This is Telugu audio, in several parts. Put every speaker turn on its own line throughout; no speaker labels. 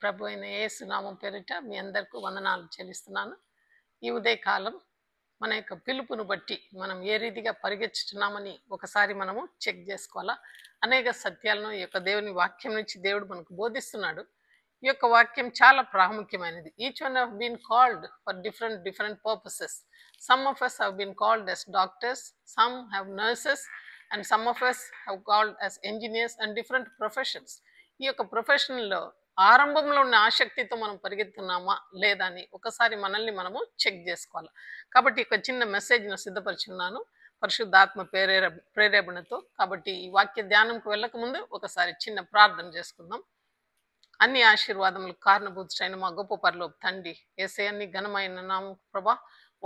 ప్రభు అయిన యేసు నామం పేరిట మీ అందరికీ వందనాలు చెల్లిస్తున్నాను. ఈ ఉదయకాలం మన యొక్క పిలుపును బట్టి మనం ఏ రీతిగా పరిగెత్తుతున్నామని ఒకసారి మనము చెక్ చేసుకోవాలా. అనేక సత్యాలను ఈ యొక్క దేవుని వాక్యం నుంచి దేవుడు మనకు బోధిస్తున్నాడు. ఈ యొక్క వాక్యం చాలా ప్రాముఖ్యమైనది. Each one have been called for different purposes. Some of us have been called as doctors, some have nurses, and some of us have called as engineers and different professions. ఈ యొక్క ప్రొఫెషన్లో ఆరంభంలో ఉన్న ఆసక్తితో మనం పరిగెత్తున్నామా లేదా అని ఒకసారి మనల్ని మనము చెక్ చేసుకోవాలి. కాబట్టి ఒక చిన్న మెసేజ్ను సిద్ధపరుచున్నాను పరిశుద్ధాత్మ ప్రేరేపణతో. కాబట్టి ఈ వాక్య ధ్యానంకు వెళ్ళక ముందు ఒకసారి చిన్న ప్రార్థన చేసుకుందాం. అన్ని ఆశీర్వాదములు కారణభూతుడైన మా గొప్ప పరలోక తండ్రి యేసయ్య నీ ఘనమైన నామం ప్రభా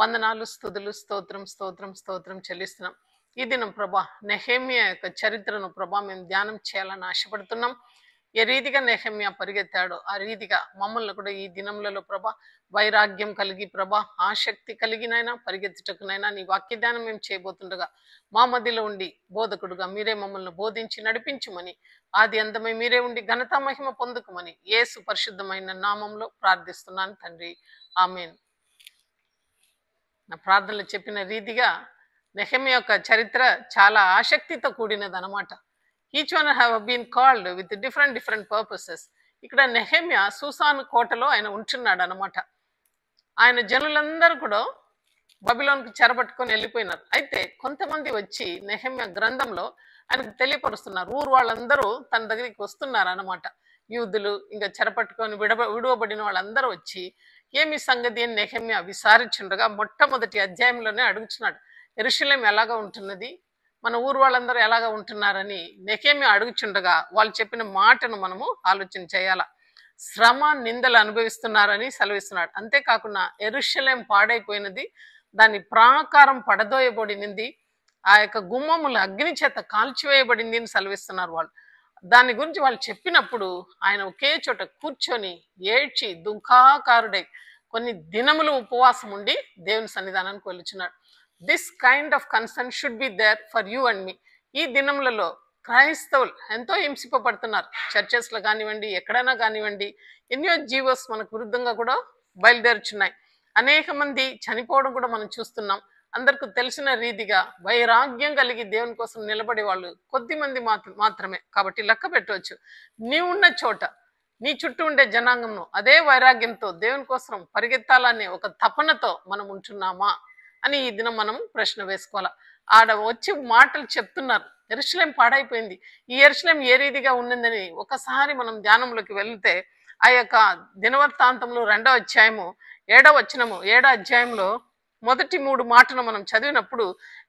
వందనాలు, స్తుతులు, స్తోత్రం చెల్లిస్తున్నాం. ఈ దినం ప్రభా నెహెమ్యా యొక్క చరిత్రను ప్రభా మేము ధ్యానం చేయాలని ఆశపడుతున్నాం. ఏ రీతిగా నెహెమ్యా పరిగెత్తాడో ఆ రీతిగా మమ్మల్ని కూడా ఈ దినములలో ప్రభా వైరాగ్యం కలిగి ప్రభా ఆసక్తి కలిగినైనా పరిగెత్తుటకునైనా నీ వాక్య ధ్యానం మేము చేయబోతుండగా మా మధ్యలో ఉండి బోధకుడుగా మీరే మమ్మల్ని బోధించి నడిపించుమని, ఆది అంతమై మీరే ఉండి ఘనత మహిమ పొందుకుమని యేసు పరిశుద్ధమైన నామంలో ప్రార్థిస్తున్నాను తండ్రి, ఆమేన్. నా ప్రార్థనలు చెప్పిన రీతిగా నెహెమ్యా యొక్క చరిత్ర చాలా ఆసక్తితో కూడినది అనమాట. Each one have been called with different purposes. ఇక్కడ నెహెమ్యా సూసాను కోటలో ఆయన ఉంటున్నాడు అనమాట. ఆయన జనులందరూ కూడా బబిలోన్కి చెరబట్టుకొని వెళ్ళిపోయినారు. అయితే కొంతమంది వచ్చి నెహెమ్యా గ్రంథంలో ఆయనకు తెలియపరుస్తున్నారు. ఊరు వాళ్ళందరూ తన దగ్గరికి వస్తున్నారు అనమాట. యూదులు ఇంకా చెరపట్టుకొని విడువబడిన వాళ్ళందరూ వచ్చి ఏమి సంగతి అని నెహెమ్యా విచారించుండగా మొట్టమొదటి అధ్యాయంలోనే అడుగుతున్నాడు, యెరూషలేం ఎలాగా ఉంటున్నది, మన ఊరు వాళ్ళందరూ ఎలాగా ఉంటున్నారని నెహెమ్యా అడుగుచుండగా వాళ్ళు చెప్పిన మాటను మనము ఆలోచన చేయాల. శ్రమ నిందలు అనుభవిస్తున్నారని సెలవిస్తున్నాడు. అంతేకాకుండా యెరూషలేం పాడైపోయినది, దాని ప్రాకారం పడదోయబడినది, ఆ యొక్క గుమ్మములు అగ్ని చేత కాల్చివేయబడింది అని సెలవిస్తున్నారు వాళ్ళు. దాని గురించి వాళ్ళు చెప్పినప్పుడు ఆయన ఒకే చోట కూర్చొని ఏడ్చి దుఃఖాకారుడై కొన్ని దినములు ఉపవాసం ఉండి దేవుని సన్నిధానానికి వెళ్ళుచున్నాడు. This kind of concern should be there for you and me. ఈ దినములలో క్రైస్తవులు ఎంతో హింసింపబడుతున్నారు. చర్చెస్లో కానివ్వండి, ఎక్కడైనా కానివ్వండి, ఎన్నో జీవోస్ మనకు విరుద్ధంగా కూడా బయలుదేరుచున్నాయి. అనేక మంది చనిపోవడం కూడా మనం చూస్తున్నాం. అందరికి తెలిసిన రీతిగా వైరాగ్యం కలిగి దేవుని కోసం నిలబడే వాళ్ళు కొద్ది మంది మాత్రమే. కాబట్టి లెక్క పెట్టవచ్చు, నీ ఉన్న చోట నీ చుట్టూ ఉండే జనాంగంను అదే వైరాగ్యంతో దేవుని కోసం పరిగెత్తాలనే ఒక తపనతో మనం ఉంటున్నామా అని ఈ దినం మనం ప్రశ్న వేసుకోవాలి. ఆడ వచ్చి మాటలు చెప్తున్నారు, యెరూషలేం పాడైపోయింది. ఈ యెరూషలేం ఏ రీతిగా ఉన్నదని ఒకసారి మనం ధ్యానంలోకి వెళ్తే ఆ యొక్క దినవృత్తాంతంలో 2వ అధ్యాయము 7వ అధ్యాయంలో మొదటి 3 మాటలు మనం చదివినప్పుడు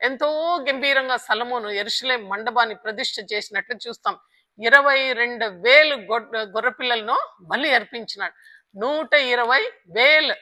ఎంతో గంభీరంగా సొలొమోను యెరూషలేం మండపాన్ని ప్రతిష్ఠ చేసినట్లు చూస్తాం. 22,000 గొర్రెపిల్లలను బలి అర్పించినాడు. 120,000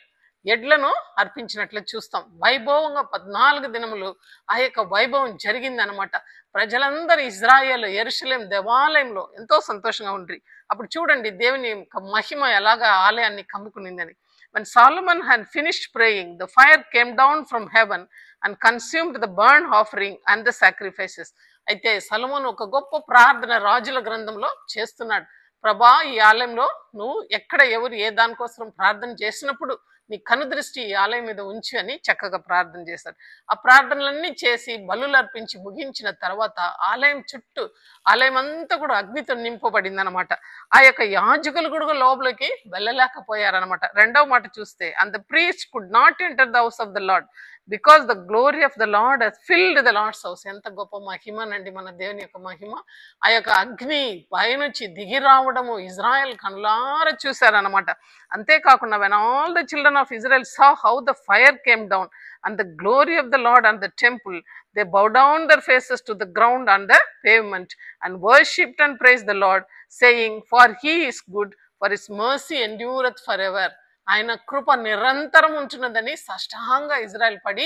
ఎడ్లను అర్పించినట్లు చూస్తాం. వైభవంగా 14 దినములు ఆ యొక్క వైభవం జరిగింది అనమాట. ప్రజలందరూ ఇజ్రాయేల్ యెరూషలేం దేవాలయంలో ఎంతో సంతోషంగా ఉండ్రి. అప్పుడు చూడండి దేవుని మహిమ ఎలాగా ఆలయాన్ని కమ్ముకునిందని. When Solomon had finished praying, the fire came down from heaven and consumed the burnt offering and the sacrifices. అయితే సొలొమోను ఒక గొప్ప ప్రార్థన రాజుల గ్రంథంలో చేస్తున్నాడు. ప్రభా, ఈ ఆలయంలో నువ్వు ఎక్కడ ఎవరు ఏ దానికోసం ప్రార్థన చేసినప్పుడు నీ కనుదృష్టి ఈ ఆలయం మీద ఉంచి అని చక్కగా ప్రార్థన చేశాడు. ఆ ప్రార్థనలన్నీ చేసి బలులు అర్పించి ముగించిన తర్వాత ఆలయం చుట్టూ ఆలయం అంతా కూడా అగ్నితో నింపబడింది అనమాట. ఆ యొక్క యాజకులు కూడా లోపలికి వెళ్ళలేకపోయారనమాట. 2వ మాట చూస్తే, and the priest could not enter the house of the Lord because the glory of the Lord has filled the Lord's house. ఎంత గొప్ప మహిమనండి మన దేవుని యొక్క మహిమ. ఆ యొక్క అగ్ని పైనుంచి దిగి రావడము ఇజ్రాయెల్ కనులారా చూశారనమాట. అంతేకాకుండా when all the children of Israel saw how the fire came down and the glory of the Lord on the temple, they bowed down their faces to the ground on the pavement and worshipped and praised the Lord, saying, for he is good, for his mercy endureth forever. ఆయన కృప నిరంతరం ఉంటున్నదని సాష్టాంగ ఇజ్రాయెల్ పడి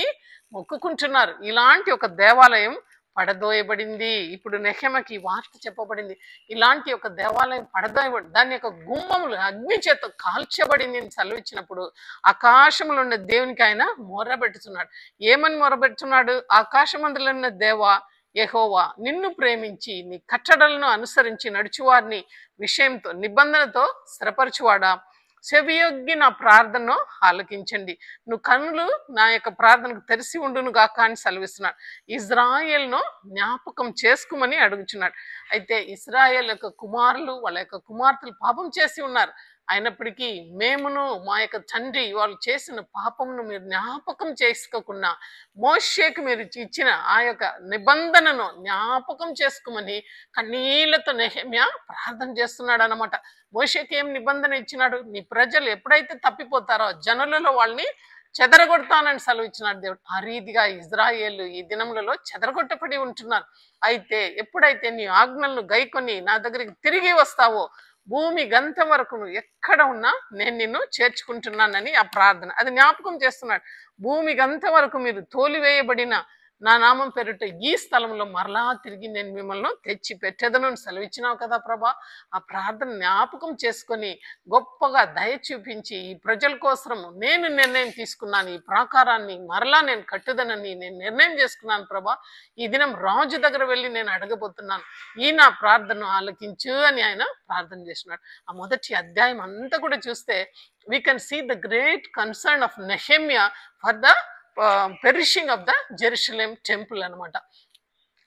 మొక్కుకుంటున్నారు. ఇలాంటి ఒక దేవాలయం పడదోయబడింది. ఇప్పుడు నెహెమ్యాకి వార్త చెప్పబడింది, ఇలాంటి ఒక దేవాలయం పడదోయబడి దాని యొక్క గుమ్మములు అగ్ని చేత కాల్చబడింది అని సెలవిచ్చినప్పుడు ఆకాశంలో ఉన్న దేవునికి ఆయన మొరబెట్టుతున్నాడు. ఏమని మొరబెట్టున్నాడు? ఆకాశమందులో ఉన్న దేవా, యెహోవా నిన్ను ప్రేమించి నీ కట్టడలను అనుసరించి నడుచువారిని విషయంతో నిబంధనతో స్థిరపరచువాడా, చెవియొగ్గి నా ప్రార్థనను ఆలకించండి. నువ్వు కన్నులు నా యొక్క ప్రార్థనకు తెరిచి ఉండును గాక అని సెలవిస్తున్నాడు. ఇజ్రాయేల్ను జ్ఞాపకం చేసుకోమని అడుగుచున్నాడు. అయితే ఇశ్రాయేల్ యొక్క కుమారులు వాళ్ళ యొక్క కుమార్తెలు పాపం చేసి ఉన్నారు. అయినప్పటికీ మేమును మా యొక్క తండ్రి వాళ్ళు చేసిన పాపమును మీరు జ్ఞాపకం చేసుకోకుండా మోషేకు మీరు ఇచ్చిన ఆ యొక్క నిబంధనను జ్ఞాపకం చేసుకోమని కన్నీళ్లతో నెహెమ్యా ప్రార్థన చేస్తున్నాడు అనమాట. మోషేకి ఏం నిబంధన ఇచ్చినాడు? నీ ప్రజలు ఎప్పుడైతే తప్పిపోతారో జనులలో వాళ్ళని చెదరగొడతానని సెలవిచ్చినాడు దేవుడు. ఆ రీతిగా ఇజ్రాయేలు ఈ దినములలో చెదరగొట్టబడి ఉంటున్నారు. అయితే ఎప్పుడైతే నీ ఆజ్ఞలను గైకొని నా దగ్గరికి తిరిగి వస్తావో భూమి గంతం వరకు నువ్వు ఎక్కడ ఉన్నా నేను నిన్ను చేర్చుకుంటున్నానని ఆ ప్రార్థన అది జ్ఞాపకం చేస్తున్నాడు. భూమి గంతం వరకు మీరు తోలివేయబడిన నా నామం పేరిట ఈ స్థలంలో మరలా తిరిగి నేను మిమ్మల్ని తెచ్చి పెట్టేదను సెలవిచ్చినావు కదా ప్రభా. ఆ ప్రార్థన జ్ఞాపకం చేసుకొని గొప్పగా దయ చూపించి ఈ ప్రజల కోసం నేను నిర్ణయం తీసుకున్నాను. ఈ ప్రాకారాన్ని మరలా నేను కట్టుదనని నేను నిర్ణయం చేసుకున్నాను ప్రభా. ఈ దినం రాజు దగ్గర వెళ్ళి నేను అడగబోతున్నాను, ఈ నా ప్రార్థనను ఆలకించు అని ఆయన ప్రార్థన చేసినాడు. ఆ మొదటి అధ్యాయం అంతా కూడా చూస్తే we can see the great concern of Nehemiah for the perishing of the Jerusalem temple అనమాట.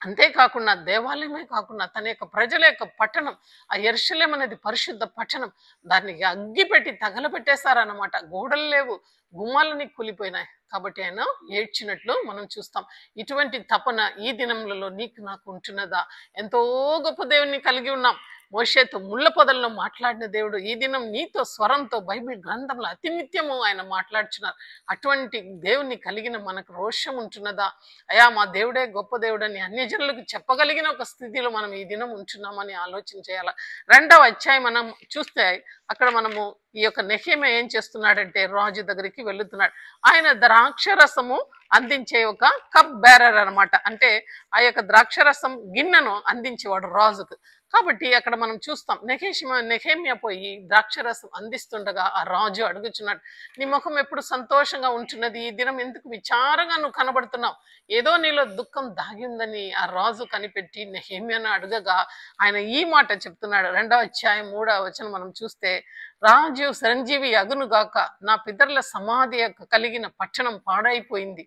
అంతేకాకుండా దేవాలయమే కాకుండా తన యొక్క ప్రజల యొక్క పట్టణం, ఆ యెరూషలేం అనేది పరిశుద్ధ పట్టణం, దాన్ని అగ్గి పెట్టి తగలబెట్టేశారనమాట. గోడలు లేవు, గుమ్మాలని కూలిపోయినాయి. కాబట్టి ఆయన ఏడ్చినట్లు మనం చూస్తాం. ఇటువంటి తపన ఈ దినములలో నీకు నాకు ఉంటున్నదా? ఎంతో గొప్ప దేవుని కలిగి ఉన్నాం. మోషేతో ముళ్ళ పొదల్లో మాట్లాడిన దేవుడు ఈ దినం నీతో స్వరంతో బైబిల్ గ్రంథంలో అతి నిత్యము ఆయన మాట్లాడుచున్నారు. అటువంటి దేవుని కలిగిన మనకు రోషం ఉంటున్నదా? అయా మా దేవుడే గొప్ప దేవుడని అన్యజనులకు చెప్పగలిగిన ఒక స్థితిలో మనం ఈ దినం ఉంటున్నామని ఆలోచన చేయాలి. 2వ అధ్యాయం మనం చూస్తే అక్కడ మనము ఈ యొక్క నెహెమ్యా ఏం చేస్తున్నాడంటే రాజు దగ్గరికి వెళుతున్నాడు. ఆయన ద్రాక్షరసము అందించే ఒక కప్ బేరర్ అనమాట. అంటే ఆ యొక్క ద్రాక్షరసం గిన్నెను అందించేవాడు రాజుకు. కాబట్టి అక్కడ మనం చూస్తాం నెహెమ్యా పోయి ద్రాక్షరసం అందిస్తుండగా ఆ రాజు అడుగుచున్నాడు, నీ ముఖం ఎప్పుడు సంతోషంగా ఉంటున్నది, ఈ దినం ఎందుకు విచారంగా నువ్వు కనబడుతున్నావు? ఏదో నీలో దుఃఖం దాగి ఉందని ఆ రాజు కనిపెట్టి నెహెమ్యాను అడగగా ఆయన ఈ మాట చెప్తున్నాడు. 2వ అధ్యాయం 3వ వచనం మనం చూస్తే, రాజు చిరంజీవి అగునుగాక, నా పితరుల సమాధి కలిగిన పట్టణం పాడైపోయింది,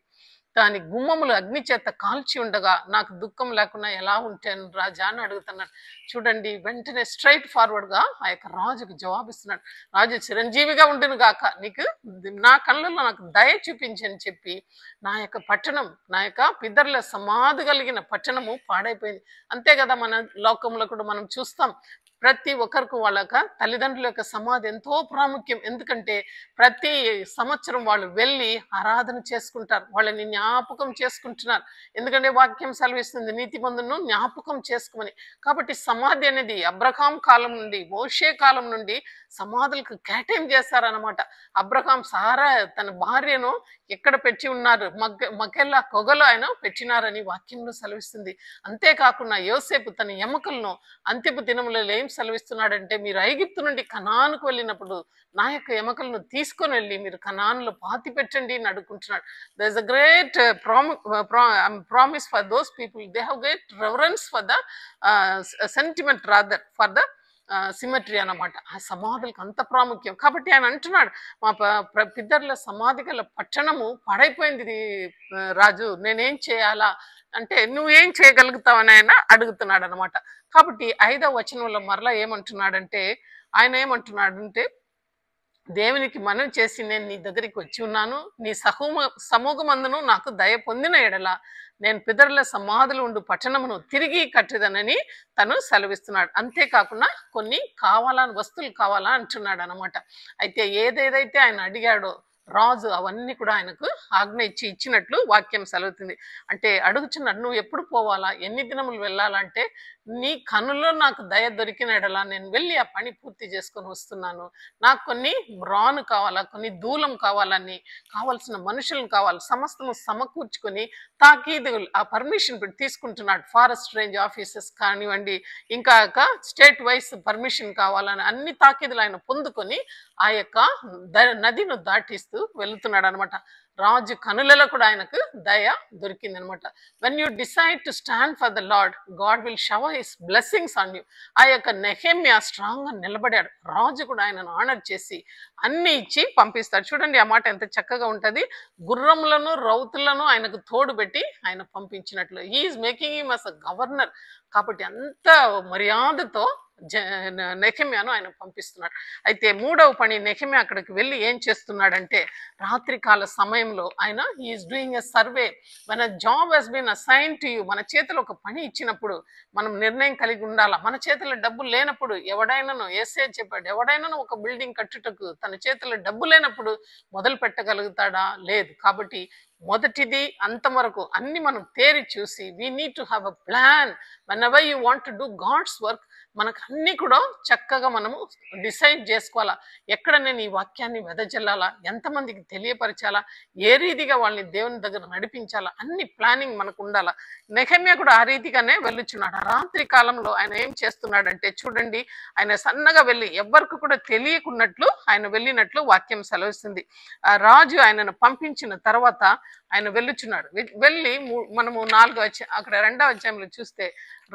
దాని గుమ్మములు అగ్ని చేత కాల్చి ఉండగా నాకు దుఃఖం లేకుండా ఎలా ఉంటాను రాజా అని అడుగుతున్నాడు. చూడండి, వెంటనే స్ట్రైట్ ఫార్వర్డ్గా ఆ యొక్క రాజుకు జవాబిస్తున్నాడు. రాజు చిరంజీవిగా ఉండును గాక, నీకు నా కళ్ళల్లో నాకు దయ చూపించని చెప్పి నా యొక్క పట్టణం, నా యొక్క పితరుల సమాధి కలిగిన పట్టణము పాడైపోయింది. అంతే కదా, మన లోకంలో కూడా మనం చూస్తాం. ప్రతి ఒక్కరికి వాళ్ళ యొక్క తల్లిదండ్రుల యొక్క సమాధి ఎంతో ప్రాముఖ్యం. ఎందుకంటే ప్రతి సంవత్సరం వాళ్ళు వెళ్ళి ఆరాధన చేసుకుంటారు, వాళ్ళని జ్ఞాపకం చేసుకుంటున్నారు. ఎందుకంటే వాక్యం సెలవిస్తుంది నీతిమంతులను జ్ఞాపకం చేసుకోమని. కాబట్టి సమాధి అనేది అబ్రహాం కాలం నుండి మోషే కాలం నుండి సమాధులకు కేటాయం చేశారనమాట. అబ్రహాం సారా తన భార్యను ఎక్కడ పెట్టి ఉన్నారు? మకెల్లా కొగలో ఆయన పెట్టినారని వాక్యంలో సెలవిస్తుంది. అంతేకాకుండా యోసేపు తన ఎముకలను అంతిమ దినములలో ఏం సెలవిస్తున్నాడంటే, మీరు ఐగుప్తు నుండి కనానుకు వెళ్ళినప్పుడు నా యొక్క ఎముకలను తీసుకొని వెళ్ళి మీరు కనానులో పాతి పెట్టండి అని అడుగుకుంటున్నాడు. There is a great promise for those people. They have great reverence for the sentiment rather for the cemetery అన్నమాట. ఆ సమాధులకు అంత ప్రాముఖ్యం. కాబట్టి ఆయన అంటున్నాడు, మా పితరుల సమాధి గల పట్టణము పాడైపోయింది రాజు, నేనేం చేయాలా అంటే నువ్వేం చేయగలుగుతావని ఆయన అడుగుతున్నాడు అనమాట. కాబట్టి 5వ వచనంలో మరలా ఏమంటున్నాడంటే, ఆయన ఏమంటున్నాడంటే, దేవునికి మనవి చేసి నేను నీ దగ్గరికి వచ్చి ఉన్నాను, నీ సమూహమందును నాకు దయ పొందిన ఎడల నేను పితరుల సమాధులు ఉండు పట్టణమును తిరిగి కట్టదనని తను సెలవిస్తున్నాడు. అంతేకాకుండా కొన్ని వస్తువులు కావాలా అంటున్నాడు అనమాట. అయితే ఏదేదైతే ఆయన అడిగాడో రాజు అవన్నీ కూడా ఆయనకు ఆజ్ఞ ఇచ్చినట్లు వాక్యం సెలవుతుంది. అంటే అడుగుచున్నాడు, నువ్వు ఎప్పుడు పోవాలా, ఎన్ని దినములు వెళ్ళాలంటే, నీ కనుల్లో నాకు దయ దొరికిన ఎడలా నేను వెళ్ళి ఆ పని పూర్తి చేసుకొని వస్తున్నాను. నాకు కొన్ని రాను కావాలా, కొన్ని దూలం కావాలని, కావాల్సిన మనుషులను కావాలి, సమస్తము సమకూర్చుకొని తాకీదులు ఆ పర్మిషన్ తీసుకుంటున్నాడు. ఫారెస్ట్ రేంజ్ ఆఫీసర్స్ కానివ్వండి, ఇంకా స్టేట్ వైస్ పర్మిషన్ కావాలని అన్ని తాకీదులు ఆయన పొందుకొని ఆ యొక్క నదిను దాటిస్తూ వెళుతున్నాడు అనమాట. రాజు కనులలో కూడా ఆయనకు దయ దొరికింది అనమాట. When you decide to stand for the lord, God will shower his blessings on you. ఆ యొక్క నెహెమ్యా స్ట్రాంగ్ గా నిలబడాడు. రాజు కూడా ఆయనను ఆనర్ చేసి అన్ని ఇచ్చి పంపిస్తాడు. చూడండి ఆ మాట ఎంత చక్కగా ఉంటది. గుర్రములను రౌతులను ఆయనకు తోడు పెట్టి ఆయన పంపించినట్లు. He is making him as a governor. కాబట్టి అంత మర్యాదతో నెహెమ్యాను ఆయన పంపిస్తున్నాడు. అయితే మూడవ పని, నెహెమ్యా అక్కడికి వెళ్ళి ఏం చేస్తున్నాడంటే రాత్రికాల సమయంలో ఆయన హీఈస్ డూయింగ్ ఎ సర్వే. మన job has been assign to you. మన చేతిలో ఒక పని ఇచ్చినప్పుడు మనం నిర్ణయం కలిగి ఉండాలా. మన చేతిలో డబ్బులు లేనప్పుడు ఎవడైనాను, యేసే చెప్పాడు, ఎవడైనాను ఒక బిల్డింగ్ కట్టుటకు తన చేతిలో డబ్బు లేనప్పుడు మొదలు పెట్టగలుగుతాడా? లేదు. కాబట్టి మొదటిది అంతవరకు అన్ని మనం తేరి చూసి we need to have a plan. Whenever you want to do God's work, మనకు అన్ని కూడా చక్కగా మనము డిసైడ్ చేసుకోవాలా. ఎక్కడ నేను ఈ వాక్యాన్ని వెదజల్లాలా, ఎంతమందికి తెలియపరచాలా, ఏ రీతిగా వాళ్ళని దేవుని దగ్గర నడిపించాలా, అన్ని ప్లానింగ్ మనకు ఉండాలా. నెహెమ్యా కూడా ఆ రీతిగానే వెళ్ళుచున్నాడు. రాత్రి కాలంలో ఆయన ఏం చేస్తున్నాడంటే చూడండి, ఆయన సన్నగా వెళ్ళి ఎవ్వరికి కూడా తెలియకున్నట్లు ఆయన వెళ్ళినట్లు వాక్యం సెలవిస్తుంది. ఆ రాజు ఆయనను పంపించిన తర్వాత ఆయన వెళ్ళుచున్నాడు. వెళ్ళి మనము 4వ అక్కడ 2వ అధ్యాయంలో చూస్తే,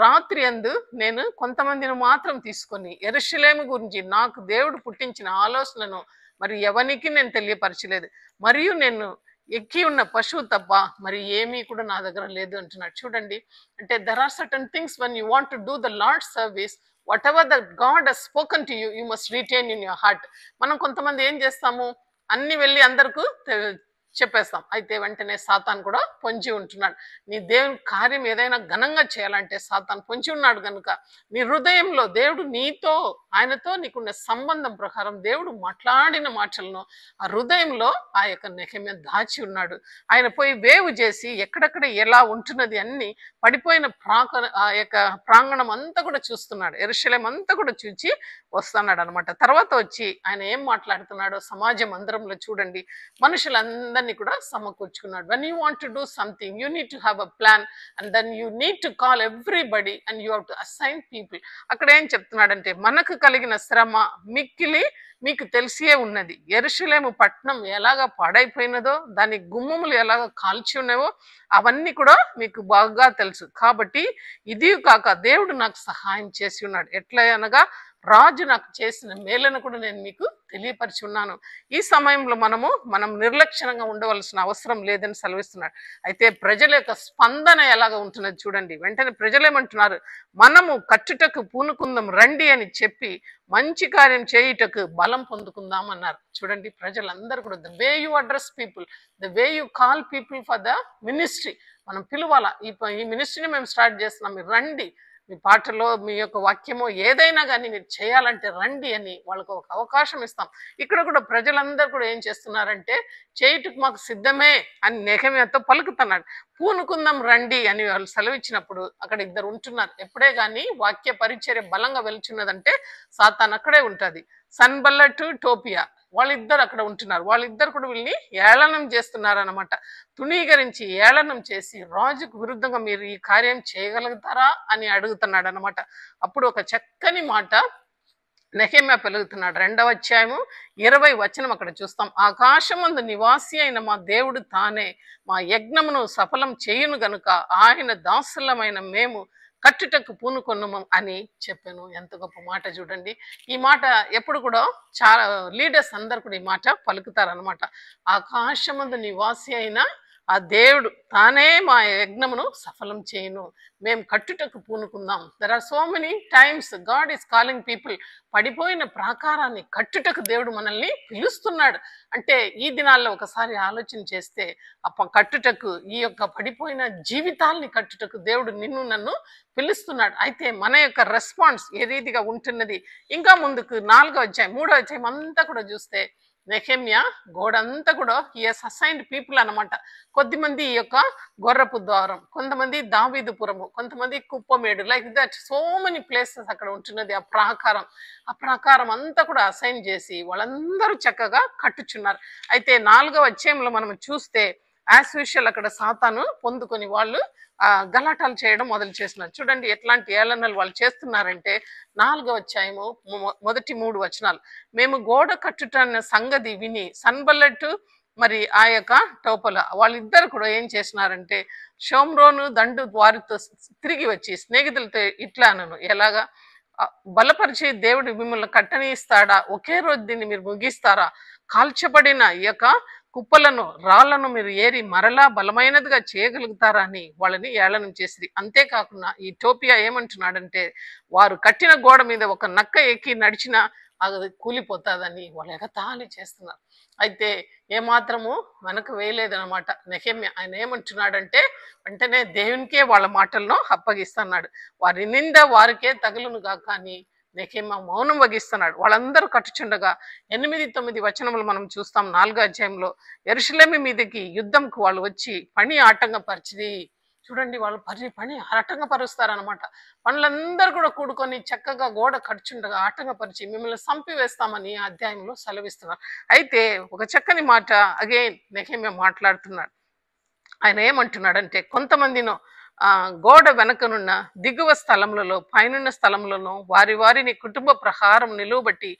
రాత్రి అందు నేను కొంతమందిని మాత్రం తీసుకొని యెరూషలేము గురించి నాకు దేవుడు పుట్టించిన ఆలోచనను మరి ఎవరికి నేను తెలియపరచలేదు, మరియు నేను ఎక్కి ఉన్న పశువు తప్ప మరి ఏమీ కూడా నా దగ్గర లేదు అంటున్నాడు. చూడండి, అంటే there are certain things when you want to do the Lord service, whatever the God has spoken to you, you must retain in your heart. మనం కొంతమంది ఏం చేస్తాము, అన్ని వెళ్ళి అందరికీ చెప్పేస్తాం. అయితే వెంటనే సాతాన్ కూడా పొంచి ఉంటున్నాడు. నీ దేవుని కార్యం ఏదైనా ఘనంగా చేయాలంటే సాతాన్ పొంచి ఉన్నాడు కనుక నీ హృదయంలో దేవుడు నీతో ఆయనతో నీకున్న సంబంధం ప్రకారం దేవుడు మాట్లాడిన మాటలను ఆ హృదయంలో ఆ యొక్క నెహెమ్యా దాచి ఉన్నాడు. ఆయన పోయి వేవు చేసి ఎక్కడెక్కడ ఎలా ఉంటున్నది అన్ని పడిపోయిన ఆ యొక్క ప్రాంగణం అంతా కూడా చూస్తున్నాడు. యెరూషలేము అంతా కూడా చూచి వస్తున్నాడు అనమాట. తర్వాత వచ్చి ఆయన ఏం మాట్లాడుతున్నాడో సమాజ మందిరంలో చూడండి, మనుషులందరినీ కూడా సమకూర్చుకున్నాడు. When you want to do something, you need to have a plan and then you need to call everybody and you have to assign people. అక్కడ ఏం చెప్తున్నాడంటే, మనకు కలిగిన శ్రమ మిక్కిలి మీకు తెలిసే ఉన్నది. యెరూషలేము పట్టణం ఎలాగా పాడైపోయినదో, దాని గుమ్మములు ఎలాగ కాల్చి ఉన్నావో అవన్నీ కూడా మీకు బాగా తెలుసు. కాబట్టి ఇది కాక దేవుడు నాకు సహాయం చేసి ఉన్నాడు. ఎట్లా అనగా రాజు నాకు చేసిన మేలను కూడా నేను మీకు తెలియపరిచి ఉన్నాను. ఈ సమయంలో మనం నిర్లక్ష్యంగా ఉండవలసిన అవసరం లేదని సెలవిస్తున్నాడు. అయితే ప్రజల యొక్క స్పందన ఎలాగ ఉంటున్నది చూడండి. వెంటనే ప్రజలు ఏమంటున్నారు, మనము కట్టుటకు పూనుకుందాం రండి అని చెప్పి మంచి కార్యం చేయుటకు బలం పొందుకుందాం అన్నారు. చూడండి, ప్రజలందరూ కూడా the way you address people, the way you call people for the ministry, మనం పిలువాలా. ఈ మినిస్ట్రీని మేము స్టార్ట్ చేస్తున్నాం, మీరు రండి, మీ పాటలో మీ యొక్క వాక్యమో ఏదైనా కానీ మీరు చేయాలంటే రండి అని వాళ్ళకు ఒక అవకాశం ఇస్తాం. ఇక్కడ కూడా ప్రజలందరూ కూడా ఏం చేస్తున్నారంటే, చేయుటకు మాకు సిద్ధమే అని నెహెమ్యాతో పలుకుతున్నాడు. పూనుకుందాం రండి అని వాళ్ళు సెలవిచ్చినప్పుడు అక్కడ ఇద్దరు ఉంటున్నారు. ఎప్పుడే కానీ వాక్య పరిచర్య బలంగా వెళ్తున్నదంటే సాతాన్ అక్కడే ఉంటుంది. సన్బల్లటు టోపియా వాళ్ళిద్దరు అక్కడ ఉంటున్నారు. వాళ్ళిద్దరు కూడా వీళ్ళని ఏళనం చేస్తున్నారు అనమాట. తుణీకరించి ఏళనం చేసి రాజుకు విరుద్ధంగా మీరు ఈ కార్యం చేయగలుగుతారా అని అడుగుతున్నాడు అనమాట. అప్పుడు ఒక చక్కని మాట నెహెమ్యా పలుకుతున్నాడు. 2వ అధ్యాయము 20వ వచనం అక్కడ చూస్తాం. ఆకాశమందు నివాసి అయిన మా దేవుడు తానే మా యజ్ఞమును సఫలం చేయును గనుక ఆయన దాసులమైన మేము కట్టుటకు పూనుకొన్నాము అని చెప్పాను. ఎంత గొప్ప మాట చూడండి. ఈ మాట ఎప్పుడు కూడా చాలా లీడర్స్ అందరు కూడా ఈ మాట పలుకుతారనమాట. ఆకాశమందు నివాసి అయిన ఆ దేవుడు తానే మా యజ్ఞమును సఫలం చేయను, మేము కట్టుటకు పూనుకుందాం. There are so many times God is calling people. పడిపోయిన ప్రాకారాన్ని కట్టుటకు దేవుడు మనల్ని పిలుస్తున్నాడు. అంటే ఈ దినాల్లో ఒకసారి ఆలోచన చేస్తే కట్టుటకు, ఈ యొక్క పడిపోయిన జీవితాల్ని కట్టుటకు దేవుడు నిన్ను నన్ను పిలుస్తున్నాడు. అయితే మన యొక్క రెస్పాన్స్ ఏ రీతిగా ఉంటున్నది. ఇంకా ముందుకు 4వ అధ్యాయం 3వ అధ్యాయం అంతా కూడా చూస్తే నెహెమ్యా గోడంతా కూడా హీఎస్ అసైన్డ్ పీపుల్ అనమాట. కొద్దిమంది ఈ యొక్క గొర్రపు ద్వారం, కొంతమంది దావీదుపురము, కొంతమంది Kuppamedu, like that so many places అక్కడ ఉంటున్నది. ఆ ప్రాకారం అంతా కూడా అసైన్ చేసి వాళ్ళందరూ చక్కగా కట్టుచున్నారు. అయితే 4వ అధ్యాయంలో మనం చూస్తే యాజ్ యూజువల్ అక్కడ సాతాను పొందుకొని వాళ్ళు గలాటాలు చేయడం మొదలు చేస్తున్నారు. చూడండి ఎట్లాంటి ఏళనలు వాళ్ళు చేస్తున్నారంటే 4వ అధ్యాయము మొదటి 3 వచనాలు. మేము గోడ కట్టుటన్న సంగతి విని సన్బల్లటు మరి ఆ యొక్క టోపల వాళ్ళిద్దరు కూడా ఏం చేసినారంటే షోమ్రోను దండు వారితో తిరిగి వచ్చి స్నేహితులతో ఇట్లా అనను ఎలాగా బలపరిచి దేవుడు మిమ్మల్ని కట్టనిస్తాడా, ఒకే రోజు దీన్ని మీరు ముగిస్తారా, కాల్చబడిన ఈ యొక్క కుప్పలను రాళ్లను మీరు ఏరి మరలా బలమైనదిగా చేయగలుగుతారా అని వాళ్ళని ఏళనం చేసిరి. అంతేకాకుండా ఈ టోపియా ఏమంటున్నాడంటే వారు కట్టిన గోడ మీద ఒక నక్క ఎక్కి నడిచిన అది కూలిపోతాదని వాళ్ళు ఎగతాళి చేస్తున్నారు. అయితే ఏమాత్రము వెనక వేయలేదనమాట నెహెమ్యా. ఆయన ఏమంటున్నాడంటే వెంటనే దేవునికే వాళ్ళ మాటలను అప్పగిస్తున్నాడు. వారి నింద వారికే తగులును గాక అని నెహెమ్యా మౌనం వగిస్తున్నాడు. వాళ్ళందరూ కట్టుచుండగా 8-9 వచనములు మనం చూస్తాం 4వ అధ్యాయంలో. యెరూషలేము మీదకి యుద్ధంకు వాళ్ళు వచ్చి పని ఆటంకపరిచింది. చూడండి, వాళ్ళు పని ఆటంకపరుస్తారనమాట. పనులందరూ కూడా కూడుకొని చక్కగా గోడ కడుచుండగా ఆటంకపరిచి మిమ్మల్ని చంపివేస్తామని ఆ అధ్యాయంలో సెలవిస్తున్నారు. అయితే ఒక చక్కని మాట అగైన్ నెహెమ్యా మాట్లాడుతున్నాడు. ఆయన ఏమంటున్నాడంటే కొంతమందిను గోడ వెనకనున్న దిగువ స్థలములలో పైనున్న స్థలములను వారి వారిని కుటుంబ ప్రహారం నిలువబట్టి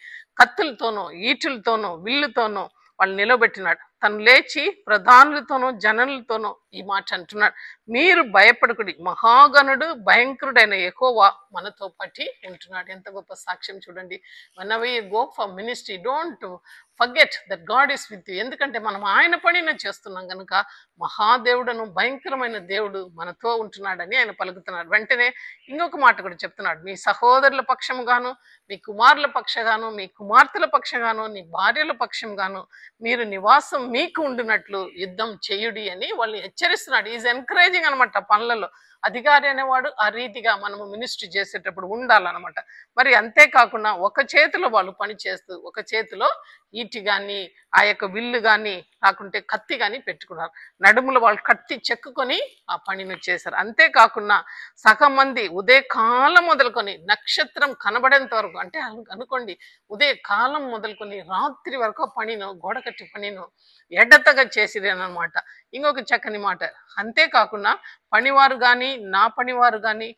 కత్తులతోనో ఈటులతోనో విల్లుతోనో వాళ్ళు నిలబెట్టినాడు. తను లేచి ప్రధానులతోనూ జనులతోనూ ఈ మాట అంటున్నాడు, మీరు భయపడకుడి, మహాగణుడు భయంకరుడైన యెహోవా మనతో పాటి ఉంటున్నాడు. ఎంత గొప్ప సాక్ష్యం చూడండి. when we go for ministry, don't forget that God is with you. ఎందుకంటే మనం ఆయన పనిని చేస్తున్నాం కనుక మహాదేవుడను భయంకరమైన దేవుడు మనతో ఉంటున్నాడని ఆయన పలుకుతున్నాడు. వెంటనే ఇంకొక మాట కూడా చెప్తున్నాడు, మీ సహోదరుల పక్షముగాను, మీ కుమారుల పక్షగాను, మీ కుమార్తెల పక్షగాను, నీ భార్యల పక్షంగాను మీరు నివాసం మీకు ఉండినట్లు యుద్ధం చేయుడి అని వాళ్ళు హెచ్చరిస్తున్నాడు. ఈజ్ ఎంకరేజింగ్ అనమాట. పనులలో అధికారి అనేవాడు ఆ రీతిగా మనము మినిస్ట్రీ చేసేటప్పుడు ఉండాలన్నమాట. మరి అంతేకాకుండా ఒక చేతిలో వాళ్ళు పని చేస్తూ ఒక చేతిలో ఈటి కానీ ఆ యొక్క విల్లు కానీ కాకుంటే కత్తి కానీ పెట్టుకున్నారు. నడుములు వాళ్ళు కత్తి చెక్కుకొని ఆ పనిని చేశారు. అంతేకాకుండా సగం మంది ఉదయకాలం మొదలుకొని నక్షత్రం కనబడేంత వరకు, అంటే అనుకోండి ఉదయకాలం మొదలుకొని రాత్రి వరకు పనిను గోడ కట్టి పనిను ఎడతగా చేసిరేనమాట. ఇంకొక చక్కని మాట, అంతేకాకుండా పనివారు కానీ నా పనివారు కానీ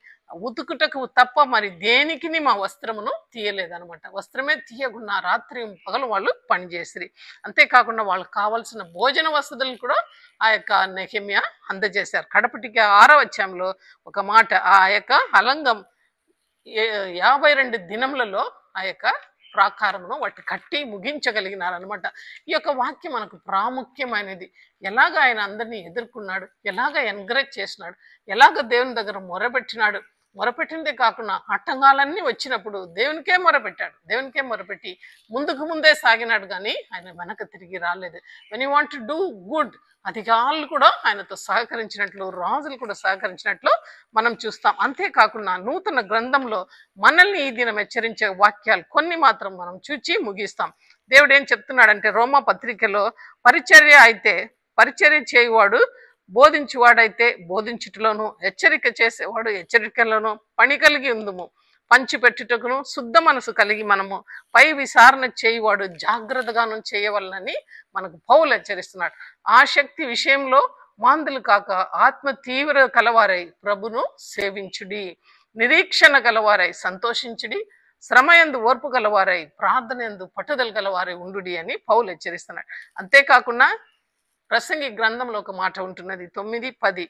ఉతుకుటకు తప్ప మరి దేనికి మా వస్త్రమును తీయలేదనమాట. వస్త్రమే తీయకుండా రాత్రి పగలు వాళ్ళు పనిచేసిరి. అంతేకాకుండా వాళ్ళకి కావాల్సిన భోజన వసతులను కూడా ఆ యొక్క నెహెమ్యా అందజేశారు. కడపటికి 6వ అధ్యాయంలో ఒక మాట, ఆ యొక్క అలంగం 52 దినములలో ఆ యొక్క ప్రాకారమును వాటి కట్టి ముగించగలిగినారనమాట. ఈ యొక్క వాక్యం మనకు ప్రాముఖ్యమైనది. ఎలాగ ఆయన అందరినీ ఎదుర్కొన్నాడు, ఎలాగ ఎంకరేజ్ చేసినాడు, ఎలాగ దేవుని దగ్గర మొరపెట్టినాడు. మొరపెట్టిందే కాకుండా ఆటంకాలన్నీ వచ్చినప్పుడు దేవునికే మొరపెట్టి ముందే సాగినాడు. కానీ ఆయన వెనక తిరిగి రాలేదు. When you want to do good, అధికారులు కూడా ఆయనతో సహకరించినట్లు, రాజులు కూడా సహకరించినట్లు మనం చూస్తాం. అంతేకాకుండా నూతన గ్రంథంలో మనల్ని ఈ దినం హెచ్చరించే వాక్యాలు కొన్ని మాత్రం మనం చూచి ముగిస్తాం. దేవుడు ఏం చెప్తున్నాడంటే రోమా పత్రికలో పరిచర్య చేయువాడు బోధించువాడైతే బోధించుటలోను, హెచ్చరిక చేసేవాడు హెచ్చరికలోను పని కలిగి ఉందుము. పంచిపెట్టుటకును శుద్ధ మనసు కలిగి మనము పై విచారణ చేయువాడు జాగ్రత్తగాను చేయవలనని మనకు పౌలు హెచ్చరిస్తున్నాడు. ఆసక్తి విషయంలో మాందులు కాక ఆత్మ తీవ్ర కలవారై ప్రభును సేవించుడి, నిరీక్షణ గలవారై సంతోషించుడి, శ్రమయందు ఓర్పు గలవారై ప్రార్థనయందు పట్టుదల గలవారై ఉండుడి అని పౌలు హెచ్చరిస్తున్నాడు. అంతేకాకుండా ప్రసంగి గ్రంథంలో ఒక మాట ఉంటున్నది 9:10,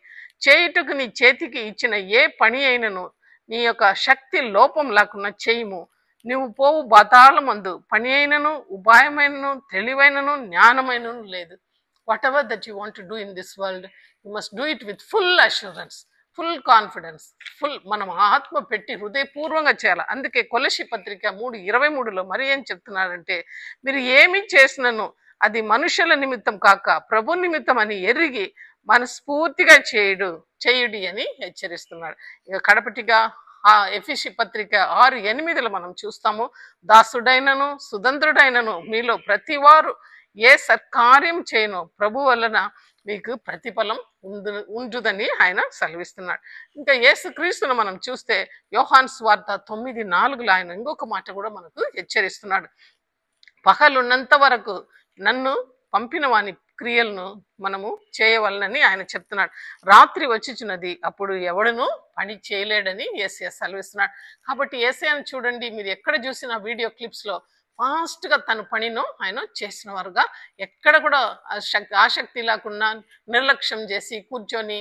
చేయుటకు నీ చేతికి ఇచ్చిన ఏ పని అయినను నీ యొక్క శక్తి లోపం లేకుండా చేయుము. నువ్వు పోవు పాతాళమందు పని అయినను ఉపాయమైనను తెలివైనను జ్ఞానమైనను లేదు. What ever that you want to do in this world, you must do it with full assurance, full confidence, మనం ఆత్మ పెట్టి హృదయపూర్వంగా చేయాలి. అందుకే కొలసి పత్రిక 3:23లో మరి ఏం చెప్తున్నారంటే, మీరు ఏమి చేసినను అది మనుషుల నిమిత్తం కాక ప్రభు నిమిత్తం అని ఎరిగి మనస్ఫూర్తిగా చేయుడి అని హెచ్చరిస్తున్నాడు. ఇక కడపటిగా ఆ ఎఫెసీ పత్రిక 6:8లో మనం చూస్తాము, దాసుడైనను సుతంత్రుడైనను మీలో ప్రతివారు ఏ సత్కార్యం చేయనో ప్రభు వలన మీకు ప్రతిఫలం ఉండుదని ఆయన సెలవిస్తున్నాడు. ఇంకా యేసుక్రీస్తును మనం చూస్తే యోహాను సువార్త 9:4లో ఆయన ఇంకొక మాట కూడా మనకు హెచ్చరిస్తున్నాడు. పగలున్నంత వరకు నన్ను పంపిన వాని క్రియలను మనము చేయవలనని ఆయన చెప్తున్నాడు. రాత్రి వచ్చిచున్నది, అప్పుడు ఎవడును పని చేయలేడని యేసయ్య సెలవిస్తున్నాడు. కాబట్టి యేసయ్యను చూడండి, మీరు ఎక్కడ చూసిన వీడియో క్లిప్స్లో ఫాస్ట్గా తన పనిను ఆయన చేసిన వారుగా ఎక్కడ కూడా ఆసక్తి లేకుండా నిర్లక్ష్యం చేసి కూర్చొని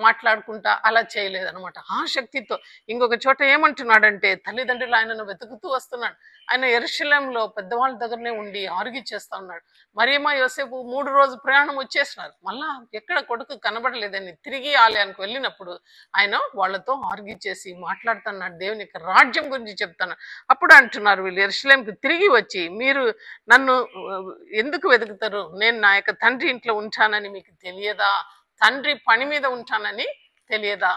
మాట్లాడుకుంటా అలా చేయలేదన్నమాట. ఆసక్తితో ఇంకొక చోట ఏమంటున్నాడంటే తల్లిదండ్రులు ఆయనను వెతుకుతూ వస్తున్నాడు. ఆయన యెరూషలేములో పెద్దవాళ్ళ దగ్గరనే ఉండి ఆర్గ్యూ చేస్తా ఉన్నాడు. మరియమ్మ యోసేపు 3 రోజు ప్రయాణం వచ్చేసినారు. మళ్ళా ఎక్కడ కొడుకు కనబడలేదని తిరిగి ఆలయానికి వెళ్ళినప్పుడు ఆయన వాళ్ళతో ఆర్గ్యూ చేసి మాట్లాడుతున్నాడు. దేవుని యొక్క రాజ్యం గురించి చెప్తున్నాడు. అప్పుడు అంటున్నారు వీళ్ళు యెరూషలేముకి తిరిగి వచ్చి, మీరు నన్ను ఎందుకు వెతుకుతారు? నేను నా యొక్క తండ్రి ఇంట్లో ఉంటానని మీకు తెలియదా? తండ్రి పని మీద ఉంటానని తెలియదా?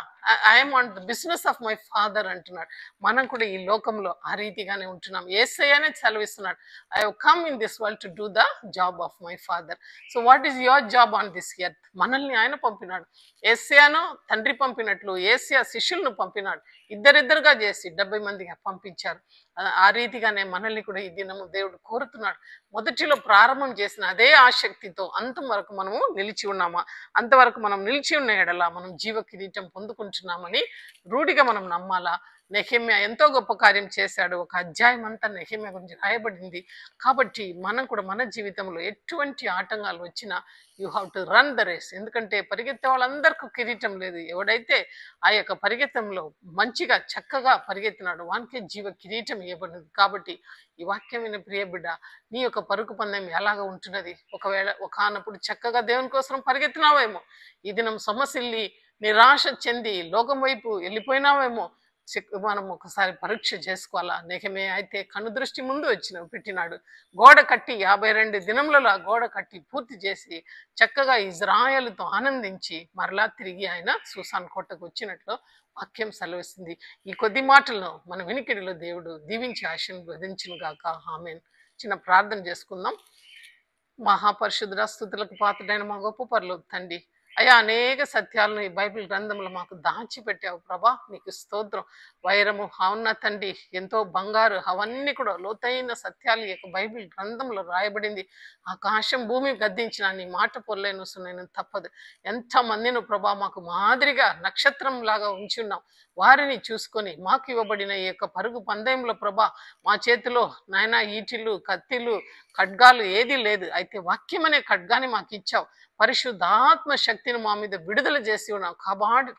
I'm on the business of my father అంటున్నాడు. మనం కూడా ఈ లోకంలో ఆ రీతిగానే ఉంటున్నాం. యేసయ్యనే సెలవిస్తున్నాడు, I have come in this world to do the job of my father. So what is your job on this earth? మనల్ని ఆయన పంపినాడు. యేసయ్యను తండ్రి పంపినట్లు యేసయ్య శిష్యులను పంపినాడు. ఇద్దరిద్దరుగా చేసి 70 మందిగా పంపించారు. ఆ రీతిగానే మనల్ని కూడా ఈ దినము దేవుడు కోరుతున్నాడు. మొదటిలో ప్రారంభం చేసిన అదే ఆసక్తితో అంతం వరకు మనము నిలిచి ఉన్నామా? అంతవరకు మనం నిలిచి ఉన్న ఎడల మనం జీవ కిరీటం పొందుకుంటున్నామని రూఢిగా మనం నమ్మాలా. నెహెమ్యా ఎంతో గొప్ప కార్యం చేశాడు. ఒక అధ్యాయం అంతా నెహెమ్యా గురించి రాయబడింది. కాబట్టి మనం కూడా మన జీవితంలో ఎటువంటి ఆటంకాలు వచ్చినా you have to run the race. ఎందుకంటే పరిగెత్తే వాళ్ళందరికీ కిరీటం లేదు. ఎవడైతే ఆ యొక్క పరిగెత్తంలో మంచిగా చక్కగా పరిగెత్తినాడు వానికి జీవ కిరీటం ఇవ్వబడింది. కాబట్టి ఈ వాక్యమైన ప్రియ బిడ్డ, నీ యొక్క పరుగు పందెం ఎలాగా ఉంటున్నది? ఒకవేళ ఒకనప్పుడు చక్కగా దేవుని కోసం పరిగెత్తినావేమో, ఈ దినం సమస్యల్ని నిరాశ చెంది లోకం వైపు వెళ్ళిపోయినావేమో, మనం ఒకసారి పరీక్ష చేసుకోవాలా. నెహెమ్యా అయితే కనుదృష్టి ముందు పెట్టినాడు. గోడ కట్టి 52 దినములలో గోడ కట్టి పూర్తి చేసి చక్కగా ఇజ్రాయేలుతో ఆనందించి మరలా తిరిగి ఆయన సూసాన్ కోటకు వచ్చినట్లు వాక్యం సెలవిస్తుంది. ఈ కొద్ది మాటలను మన వినికిడిలో దేవుడు దీవించి ఆశీర్వదించును గాక. ఆమేన్. చిన్న ప్రార్థన చేసుకుందాం. మహాపరిశుద్ధ స్తుతులకు పాత్రుడైన మా గొప్ప పరలోక తండ్రి, అయ్యా అనేక సత్యాలను ఈ బైబిల్ గ్రంథంలో మాకు దాచిపెట్టావు ప్రభా, నీకు స్తోత్రం. వైరము అవున తండ్రి, ఎంతో బంగారు అవన్నీ కూడా లోతైన సత్యాలు ఈ యొక్క బైబిల్ గ్రంథంలో రాయబడింది. ఆకాశం భూమి గద్దించిన నీ మాట పొరలేను సునైనా తప్పదు. ఎంతమందిని ప్రభా మాకు మాదిరిగా నక్షత్రం లాగా ఉంచున్నాం. వారిని చూసుకొని మాకు ఇవ్వబడిన ఈ యొక్క పరుగు పందెంలో ప్రభా మా చేతిలో నాయన ఈటిలు కత్తిలు ఖడ్గాలు ఏది లేదు. అయితే వాక్యం అనే ఖడ్గాని మాకు ఇచ్చావు. పరిశుద్ధాత్మ శక్తిని మా మీద విడుదల చేసి ఉన్నాం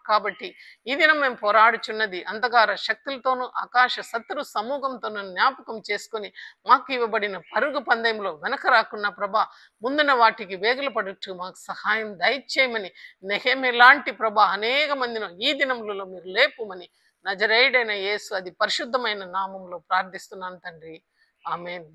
కాబట్టి ఈ దినం మేము పోరాడుచున్నది అంధకార శక్తులతోనూ ఆకాశ శత్రు సమూహంతోనూ జ్ఞాపకం చేసుకొని మాకు ఇవ్వబడిన పరుగు పందెంలో వెనక రాకున్న ప్రభా ముందున వాటికి వేగులు పడుచు మాకు సహాయం దయచేయమని నెహెమ్యా లాంటి ప్రభా అనేక మందిని ఈ దినములలో మీరు లేపుమని నజరేయుడైన యేసు అది పరిశుద్ధమైన నామంలో ప్రార్థిస్తున్నాను తండ్రి. ఆమేన్.